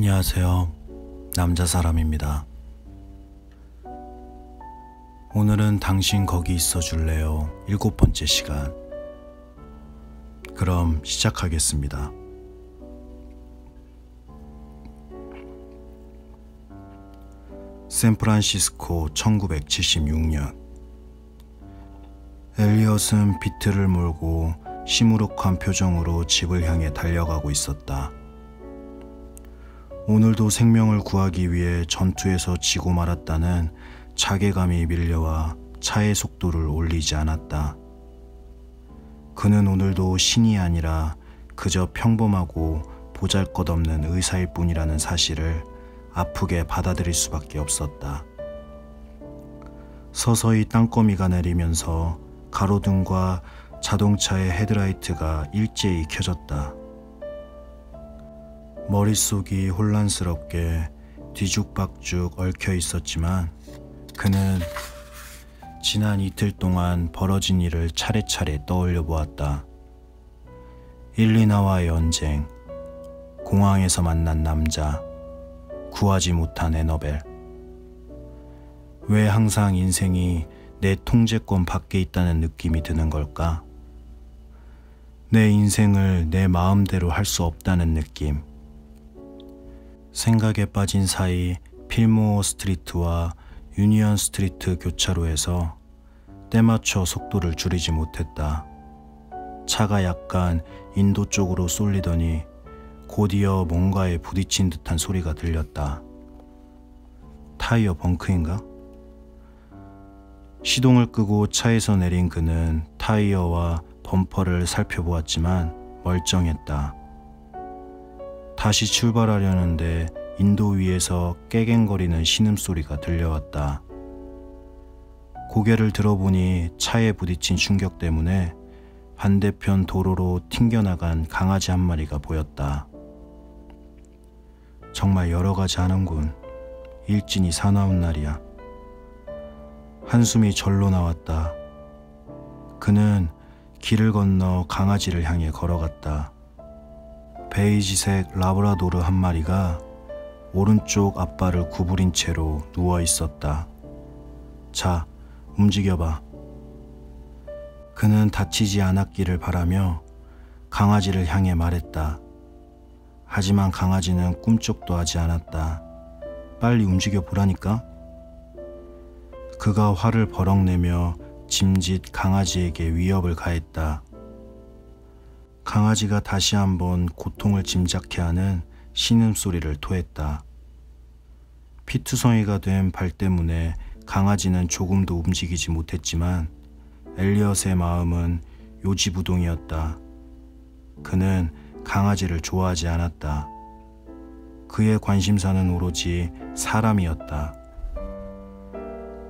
안녕하세요. 남자사람입니다. 오늘은 당신 거기 있어 줄래요? 7번째 시간. 그럼 시작하겠습니다. 샌프란시스코 1976년. 엘리엇은 비트를 몰고 시무룩한 표정으로 집을 향해 달려가고 있었다. 오늘도 생명을 구하기 위해 전투에서 지고 말았다는 자괴감이 밀려와 차의 속도를 올리지 않았다. 그는 오늘도 신이 아니라 그저 평범하고 보잘것없는 의사일 뿐이라는 사실을 아프게 받아들일 수밖에 없었다. 서서히 땅거미가 내리면서 가로등과 자동차의 헤드라이트가 일제히 켜졌다. 머릿속이 혼란스럽게 뒤죽박죽 얽혀 있었지만 그는 지난 이틀 동안 벌어진 일을 차례차례 떠올려 보았다. 일리나와의 언쟁, 공항에서 만난 남자, 구하지 못한 에너벨. 왜 항상 인생이 내 통제권 밖에 있다는 느낌이 드는 걸까? 내 인생을 내 마음대로 할 수 없다는 느낌. 생각에 빠진 사이 필모어 스트리트와 유니언 스트리트 교차로에서 때맞춰 속도를 줄이지 못했다. 차가 약간 인도 쪽으로 쏠리더니 곧이어 뭔가에 부딪힌 듯한 소리가 들렸다. 타이어 벙크인가? 시동을 끄고 차에서 내린 그는 타이어와 범퍼를 살펴보았지만 멀쩡했다. 다시 출발하려는데 인도 위에서 깨갱거리는 신음소리가 들려왔다. 고개를 들어보니 차에 부딪힌 충격 때문에 반대편 도로로 튕겨나간 강아지 한 마리가 보였다. 정말 여러 가지 하는군. 일진이 사나운 날이야. 한숨이 절로 나왔다. 그는 길을 건너 강아지를 향해 걸어갔다. 베이지색 라브라도르 한 마리가 오른쪽 앞발을 구부린 채로 누워 있었다. 자, 움직여봐. 그는 다치지 않았기를 바라며 강아지를 향해 말했다. 하지만 강아지는 꿈쩍도 하지 않았다. 빨리 움직여 보라니까. 그가 화를 버럭 내며 짐짓 강아지에게 위협을 가했다. 강아지가 다시 한번 고통을 짐작케 하는 신음소리를 토했다. 피투성이가 된 발 때문에 강아지는 조금도 움직이지 못했지만 엘리엇의 마음은 요지부동이었다. 그는 강아지를 좋아하지 않았다. 그의 관심사는 오로지 사람이었다.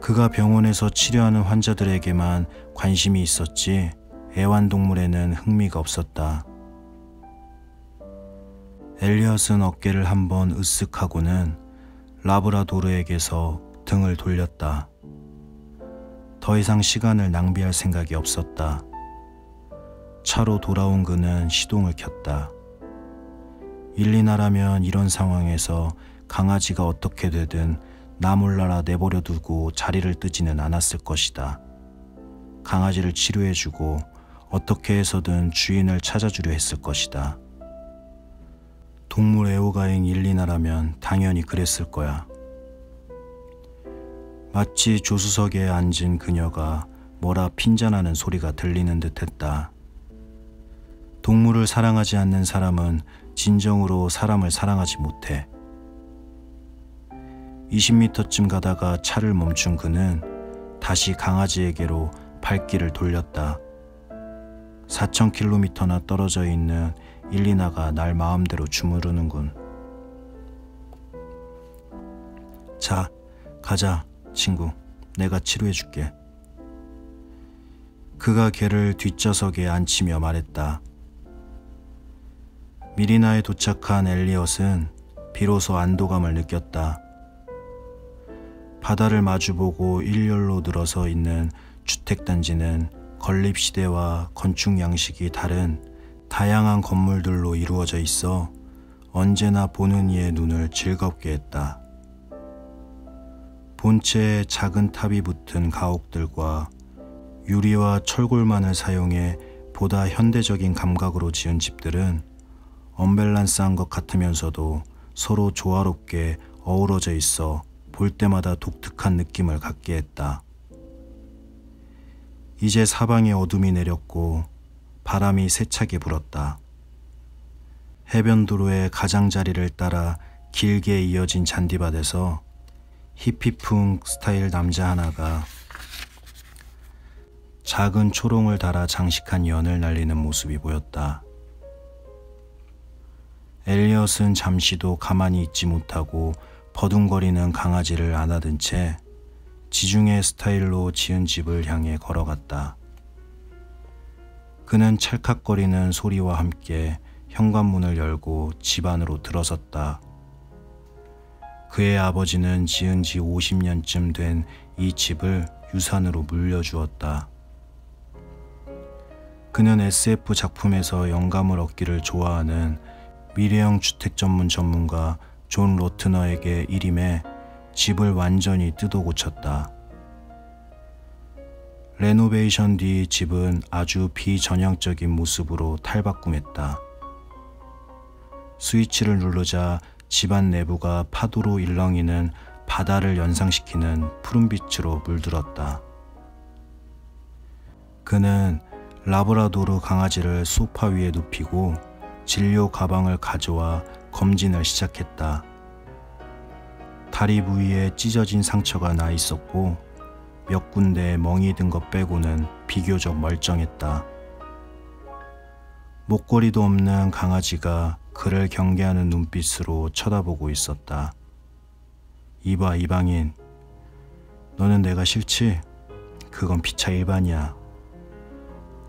그가 병원에서 치료하는 환자들에게만 관심이 있었지 애완동물에는 흥미가 없었다. 엘리엇은 어깨를 한번 으쓱하고는 라브라도르에게서 등을 돌렸다. 더 이상 시간을 낭비할 생각이 없었다. 차로 돌아온 그는 시동을 켰다. 일리나라면 이런 상황에서 강아지가 어떻게 되든 나 몰라라 내버려 두고 자리를 뜨지는 않았을 것이다. 강아지를 치료해주고 어떻게 해서든 주인을 찾아주려 했을 것이다. 동물 애호가인 일리나라면 당연히 그랬을 거야. 마치 조수석에 앉은 그녀가 뭐라 핀잔하는 소리가 들리는 듯했다. 동물을 사랑하지 않는 사람은 진정으로 사람을 사랑하지 못해. 20m쯤 가다가 차를 멈춘 그는 다시 강아지에게로 발길을 돌렸다. 4,000km나 떨어져 있는 일리나가 날 마음대로 주무르는군. 자, 가자, 친구. 내가 치료해줄게. 그가 걔를 뒷좌석에 앉히며 말했다. 미리나에 도착한 엘리엇은 비로소 안도감을 느꼈다. 바다를 마주보고 일렬로 늘어서 있는 주택단지는 건립시대와 건축 양식이 다른 다양한 건물들로 이루어져 있어 언제나 보는 이의 눈을 즐겁게 했다. 본체에 작은 탑이 붙은 가옥들과 유리와 철골만을 사용해 보다 현대적인 감각으로 지은 집들은 언밸런스한 것 같으면서도 서로 조화롭게 어우러져 있어 볼 때마다 독특한 느낌을 갖게 했다. 이제 사방에 어둠이 내렸고 바람이 세차게 불었다. 해변도로의 가장자리를 따라 길게 이어진 잔디밭에서 히피풍 스타일 남자 하나가 작은 초롱을 달아 장식한 연을 날리는 모습이 보였다. 엘리엇은 잠시도 가만히 있지 못하고 버둥거리는 강아지를 안아든 채 지중해 스타일로 지은 집을 향해 걸어갔다. 그는 찰칵거리는 소리와 함께 현관문을 열고 집 안으로 들어섰다. 그의 아버지는 지은 지 50년쯤 된 이 집을 유산으로 물려주었다. 그는 SF 작품에서 영감을 얻기를 좋아하는 미래형 주택 전문가 존 로트너에게 일임해 집을 완전히 뜯어 고쳤다. 레노베이션 뒤 집은 아주 비전형적인 모습으로 탈바꿈했다. 스위치를 누르자 집안 내부가 파도로 일렁이는 바다를 연상시키는 푸른빛으로 물들었다. 그는 라브라도르 강아지를 소파 위에 눕히고 진료 가방을 가져와 검진을 시작했다. 다리 부위에 찢어진 상처가 나 있었고 몇 군데 멍이 든 것 빼고는 비교적 멀쩡했다. 목걸이도 없는 강아지가 그를 경계하는 눈빛으로 쳐다보고 있었다. 이봐 이방인, 너는 내가 싫지? 그건 피차 일반이야.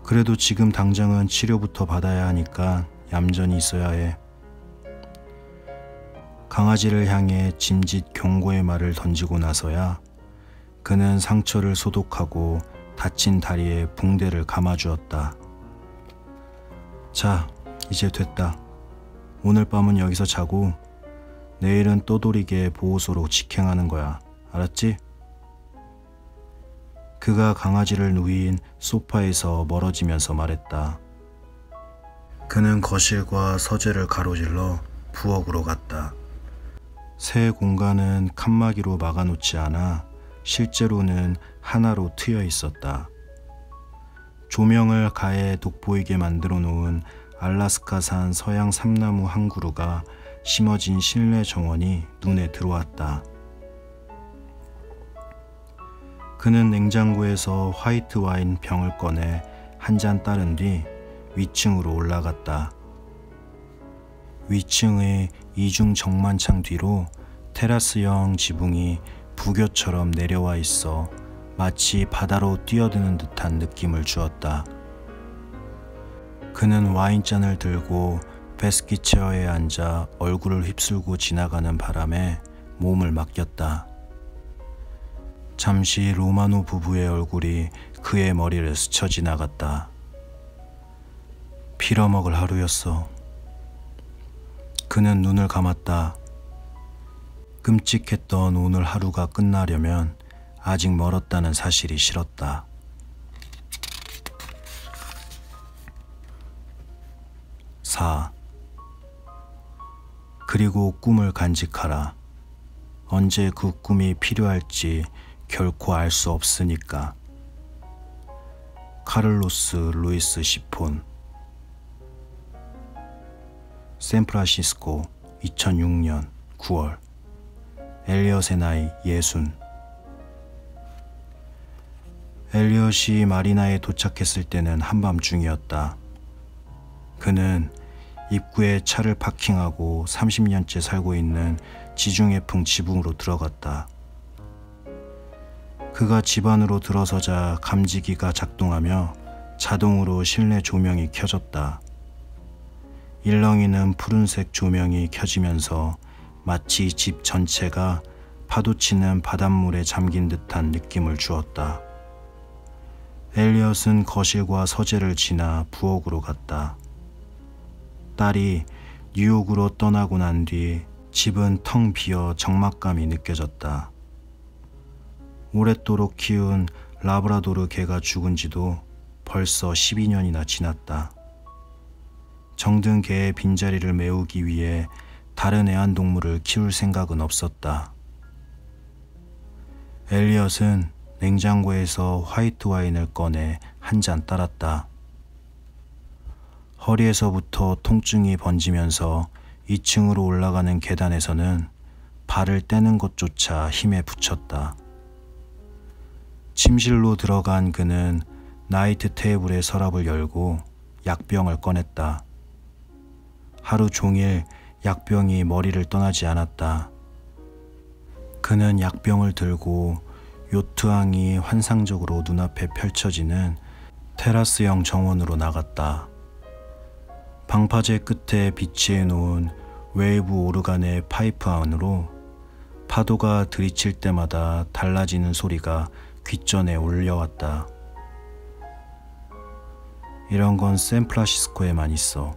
그래도 지금 당장은 치료부터 받아야 하니까 얌전히 있어야 해. 강아지를 향해 진짓 경고의 말을 던지고 나서야 그는 상처를 소독하고 다친 다리에 붕대를 감아주었다. 자, 이제 됐다. 오늘 밤은 여기서 자고 내일은 떠돌이게 보호소로 직행하는 거야. 알았지? 그가 강아지를 누인 소파에서 멀어지면서 말했다. 그는 거실과 서재를 가로질러 부엌으로 갔다. 새 공간은 칸막이로 막아놓지 않아 실제로는 하나로 트여 있었다. 조명을 가해 돋보이게 만들어 놓은 알라스카산 서양 삼나무 한 그루가 심어진 실내 정원이 눈에 들어왔다. 그는 냉장고에서 화이트 와인 병을 꺼내 한 잔 따른 뒤 위층으로 올라갔다. 위층의 이중 정만창 뒤로 테라스형 지붕이 부교처럼 내려와 있어 마치 바다로 뛰어드는 듯한 느낌을 주었다. 그는 와인잔을 들고 베스키 체어에 앉아 얼굴을 휩쓸고 지나가는 바람에 몸을 맡겼다. 잠시 로마노 부부의 얼굴이 그의 머리를 스쳐 지나갔다. 빌어먹을 하루였어. 그는 눈을 감았다. 끔찍했던 오늘 하루가 끝나려면 아직 멀었다는 사실이 싫었다. 4. 그리고 꿈을 간직하라. 언제 그 꿈이 필요할지 결코 알 수 없으니까. 카를로스 루이스 시폰. 샌프란시스코 2006년 9월. 엘리엇의 나이 60. 엘리엇이 마리나에 도착했을 때는 한밤중이었다. 그는 입구에 차를 파킹하고 30년째 살고 있는 지중해풍 지붕으로 들어갔다. 그가 집 안으로 들어서자 감지기가 작동하며 자동으로 실내 조명이 켜졌다. 일렁이는 푸른색 조명이 켜지면서 마치 집 전체가 파도치는 바닷물에 잠긴 듯한 느낌을 주었다. 엘리엇은 거실과 서재를 지나 부엌으로 갔다. 딸이 뉴욕으로 떠나고 난 뒤 집은 텅 비어 적막감이 느껴졌다. 오랫도록 키운 라브라도르 개가 죽은 지도 벌써 12년이나 지났다. 정든 개의 빈자리를 메우기 위해 다른 애완동물을 키울 생각은 없었다. 엘리엇은 냉장고에서 화이트 와인을 꺼내 한 잔 따랐다. 허리에서부터 통증이 번지면서 2층으로 올라가는 계단에서는 발을 떼는 것조차 힘에 부쳤다. 침실로 들어간 그는 나이트 테이블의 서랍을 열고 약병을 꺼냈다. 하루 종일 약병이 머리를 떠나지 않았다. 그는 약병을 들고 요트항이 환상적으로 눈앞에 펼쳐지는 테라스형 정원으로 나갔다. 방파제 끝에 비치해 놓은 웨이브 오르간의 파이프 안으로 파도가 들이칠 때마다 달라지는 소리가 귓전에 울려왔다. 이런 건 샌프란시스코에만 있어.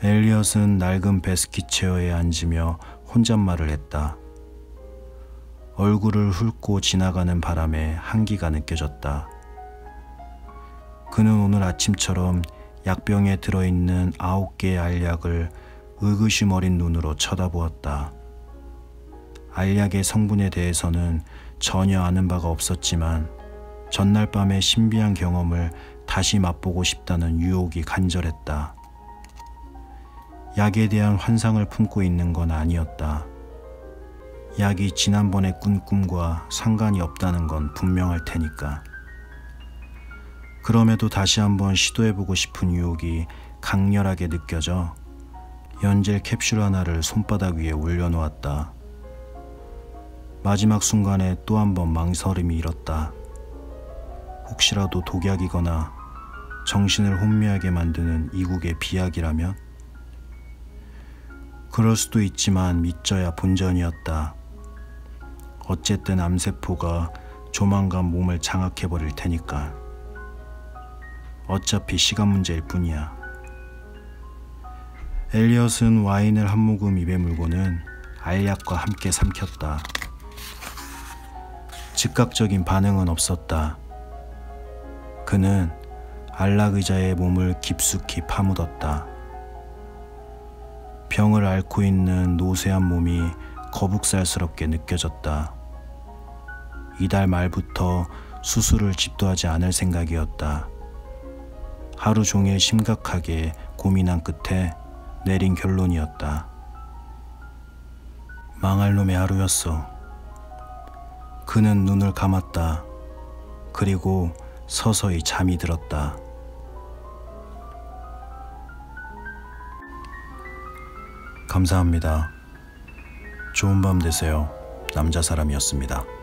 엘리엇은 낡은 베스킷 체어에 앉으며 혼잣말을 했다. 얼굴을 훑고 지나가는 바람에 한기가 느껴졌다. 그는 오늘 아침처럼 약병에 들어있는 9개의 알약을 의구심 어린 눈으로 쳐다보았다. 알약의 성분에 대해서는 전혀 아는 바가 없었지만 전날 밤의 신비한 경험을 다시 맛보고 싶다는 유혹이 간절했다. 약에 대한 환상을 품고 있는 건 아니었다. 약이 지난번에 꾼 꿈과 상관이 없다는 건 분명할 테니까. 그럼에도 다시 한번 시도해보고 싶은 유혹이 강렬하게 느껴져 연젤 캡슐 하나를 손바닥 위에 올려놓았다. 마지막 순간에 또 한 번 망설임이 일었다. 혹시라도 독약이거나 정신을 혼미하게 만드는 이국의 비약이라면? 그럴 수도 있지만 믿져야 본전이었다. 어쨌든 암세포가 조만간 몸을 장악해버릴 테니까. 어차피 시간 문제일 뿐이야. 엘리엇은 와인을 한 모금 입에 물고는 알약과 함께 삼켰다. 즉각적인 반응은 없었다. 그는 안락 의자에 몸을 깊숙이 파묻었다. 병을 앓고 있는 노쇠한 몸이 거북살스럽게 느껴졌다. 이달 말부터 수술을 집도하지 않을 생각이었다. 하루 종일 심각하게 고민한 끝에 내린 결론이었다. 망할 놈의 하루였어. 그는 눈을 감았다. 그리고 서서히 잠이 들었다. 감사합니다. 좋은 밤 되세요. 남자 사람이었습니다.